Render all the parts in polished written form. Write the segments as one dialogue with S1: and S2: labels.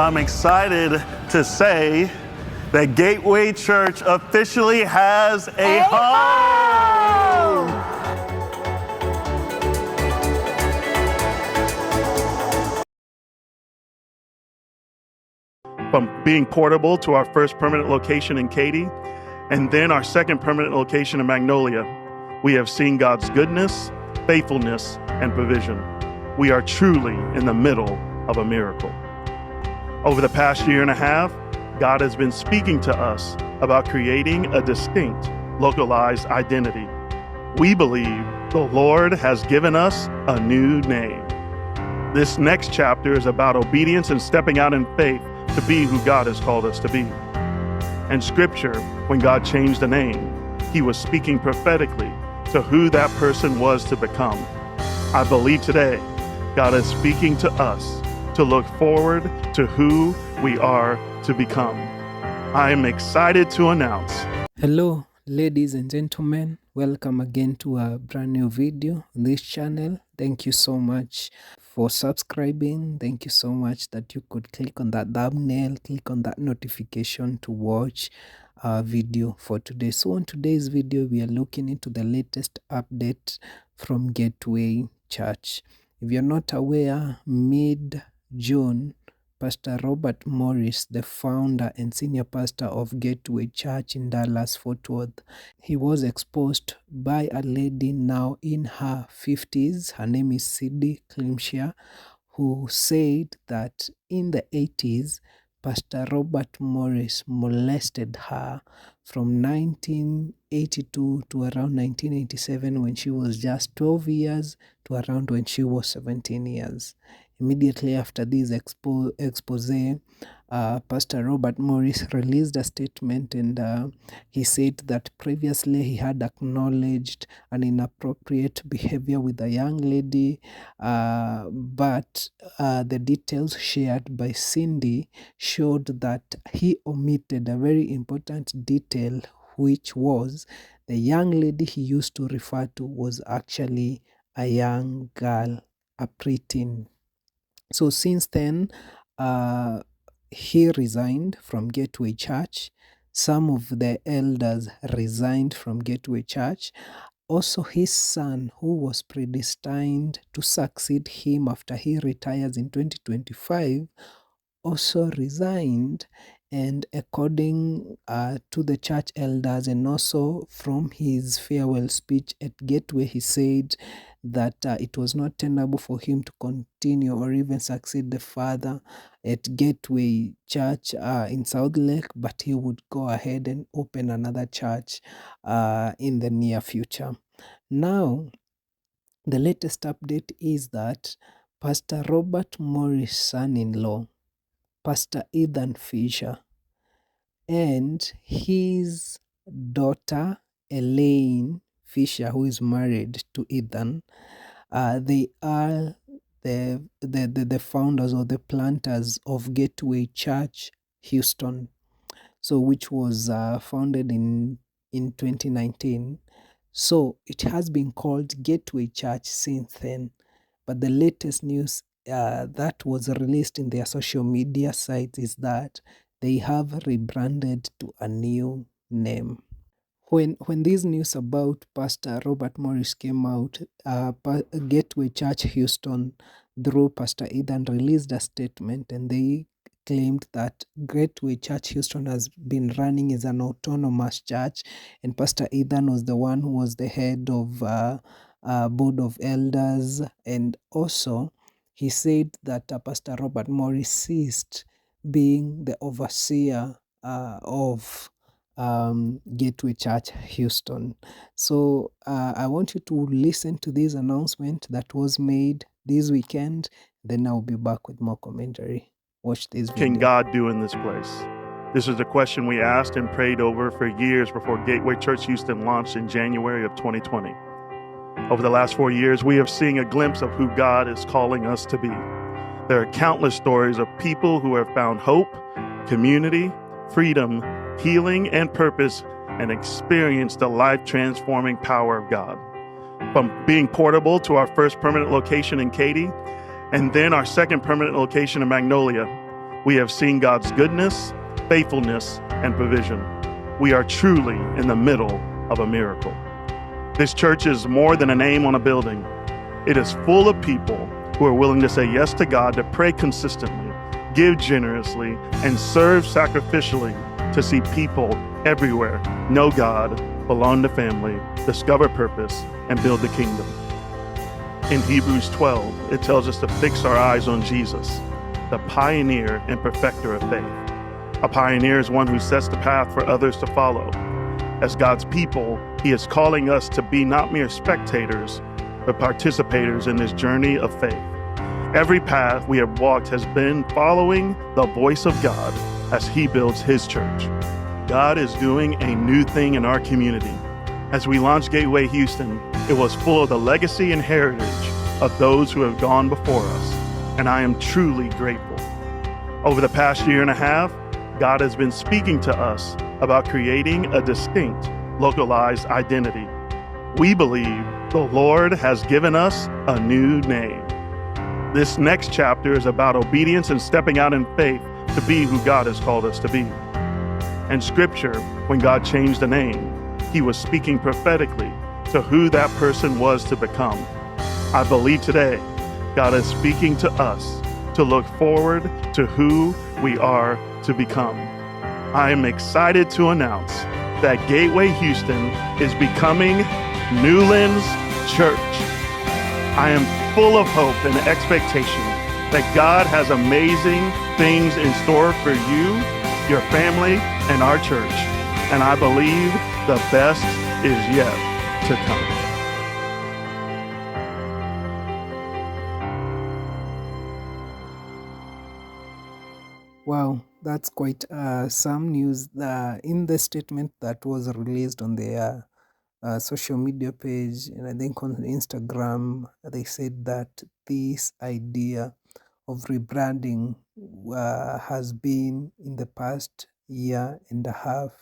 S1: I'm excited to say that Gateway Church officially has a home. From being portable to our first permanent location in Katy, and then our second permanent location in Magnolia, we have seen God's goodness, faithfulness, and provision. We are truly in the middle of a miracle. Over the past year and a half, God has been speaking to us about creating a distinct, localized identity. We believe the Lord has given us a new name. This next chapter is about obedience and stepping out in faith to be who God has called us to be. In Scripture, when God changed the name, He was speaking prophetically to who that person was to become. I believe today, God is speaking to us to look forward to who we are to become. I am excited to announce.
S2: Hello, ladies and gentlemen. Welcome again to a brand new video on this channel. Thank you so much for subscribing. Thank you so much that you could click on that thumbnail, click on that notification to watch our video for today. So on today's video, we are looking into the latest update from Gateway Church. If you're not aware, mid-June, Pastor Robert Morris, the founder and senior pastor of Gateway Church in Dallas, Fort Worth, he was exposed by a lady now in her 50s. Her name is Cindy Climshire, who said that in the 80s, Pastor Robert Morris molested her from 1982 to around 1987 when she was just 12 years to around when she was 17 years. Immediately after this expose, Pastor Robert Morris released a statement and he said that previously he had acknowledged an inappropriate behavior with a young lady, but the details shared by Cindy showed that he omitted a very important detail, which was the young lady he used to refer to was actually a young girl, a preteen. So since then, he resigned from Gateway Church. Some of the elders resigned from Gateway Church. Also, his son, who was predestined to succeed him after he retires in 2025, also resigned. And according to the church elders and also from his farewell speech at Gateway, he said that it was not tenable for him to continue or even succeed the father at Gateway Church in South Lake, but he would go ahead and open another church in the near future. Now, the latest update is that Pastor Robert Morris' son-in-law, Pastor Ethan Fisher, and his daughter Elaine Fisher, who is married to Ethan, they are the founders or the planters of Gateway Church Houston, so which was founded in 2019. So it has been called Gateway Church since then. But the latest news that was released in their social media sites is that they have rebranded to a new name. When this news about Pastor Robert Morris came out, Gateway Church Houston, through Pastor Ethan, released a statement, and they claimed that Gateway Church Houston has been running as an autonomous church, and Pastor Ethan was the one who was the head of board of elders. And also he said that Pastor Robert Morris ceased being the overseer of Gateway Church Houston. So I want you to listen to this announcement that was made this weekend. Then I'll be back with more commentary. Watch this video.
S1: Can God do in this place? This is a question we asked and prayed over for years before Gateway Church Houston launched in January of 2020. Over the last 4 years, we have seen a glimpse of who God is calling us to be. There are countless stories of people who have found hope, community, freedom, healing, and purpose, and experienced the life-transforming power of God. From being portable to our first permanent location in Katy, and then our second permanent location in Magnolia, We have seen God's goodness, faithfulness, and provision. We are truly in the middle of a miracle. This church is more than a name on a building. It is full of people who are willing to say yes to God, to pray consistently, give generously, and serve sacrificially to see people everywhere know God, belong to family, discover purpose, and build the kingdom. In Hebrews 12, it tells us to fix our eyes on Jesus, the pioneer and perfecter of faith. A pioneer is one who sets the path for others to follow. As God's people, He is calling us to be not mere spectators, but participators in this journey of faith. Every path we have walked has been following the voice of God as He builds His church. God is doing a new thing in our community. As we launched Gateway Houston, it was full of the legacy and heritage of those who have gone before us, and I am truly grateful. Over the past year and a half, God has been speaking to us about creating a distinct, localized identity. We believe the Lord has given us a new name. This next chapter is about obedience and stepping out in faith to be who God has called us to be. In Scripture, when God changed the name, He was speaking prophetically to who that person was to become. I believe today, God is speaking to us to look forward to who we are to become. I am excited to announce that Gateway Houston is becoming Newland Church. I am full of hope and expectation that God has amazing things in store for you, your family, and our church. And I believe the best is yet to come.
S2: Wow, that's quite some news. In the statement that was released on their social media page, and I think on Instagram, they said that this idea of rebranding has been in the past year and a half,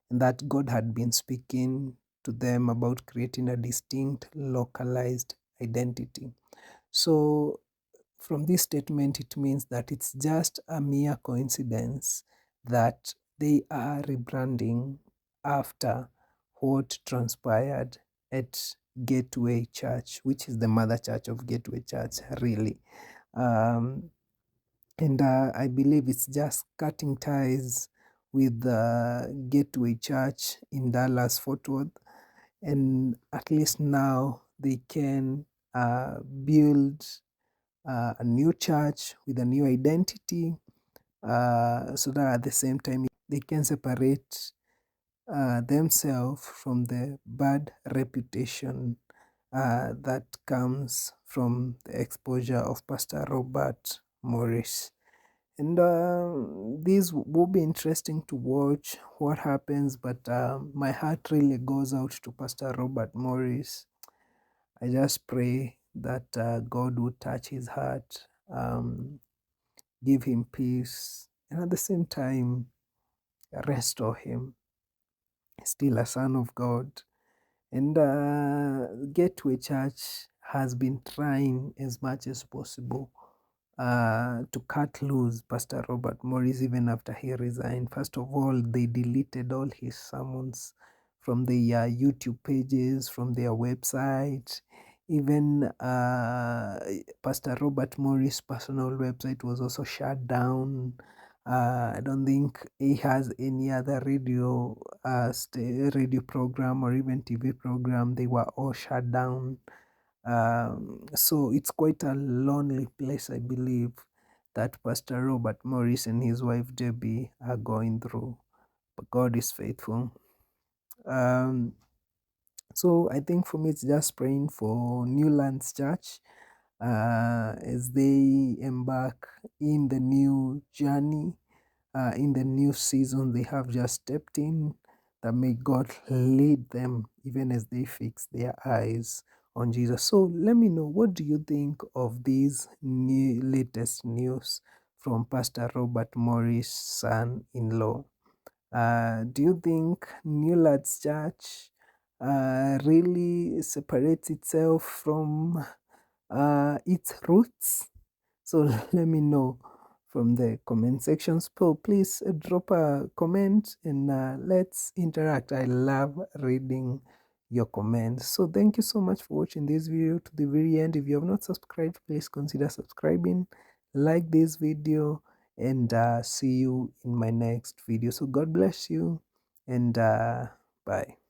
S2: and that God had been speaking to them about creating a distinct, localized identity. So from this statement, it means that it's just a mere coincidence that they are rebranding after what transpired at Gateway Church, which is the mother church of Gateway Church, really. And I believe it's just cutting ties with the Gateway Church in Dallas, Fort Worth. And at least now they can build a new church with a new identity, so that at the same time they can separate themselves from the bad reputation that comes from the exposure of Pastor Robert Morris. And this will be interesting to watch what happens, but my heart really goes out to Pastor Robert Morris. I just pray that God would touch his heart, give him peace, and at the same time, restore him. Still a son of God. And Gateway Church has been trying as much as possible to cut loose Pastor Robert Morris even after he resigned. First of all, they deleted all his sermons from their YouTube pages, from their website. Even Pastor Robert Morris' personal website was also shut down. I don't think he has any other radio radio program or even TV program. They were all shut down. So it's quite a lonely place, I believe, that Pastor Robert Morris and his wife Debbie are going through. But God is faithful. So I think for me, it's just praying for Newland Church as they embark in the new journey, in the new season they have just stepped in, that may God lead them even as they fix their eyes on Jesus. So let me know, what do you think of these new latest news from Pastor Robert Morris' son-in-law? Do you think Newland's Church really separates itself from its roots? So let me know from the comment section. So please drop a comment and let's interact. I love reading your comments. So thank you so much for watching this video to the very end. If you have not subscribed, please consider subscribing, like this video, and see you in my next video. So God bless you, and bye.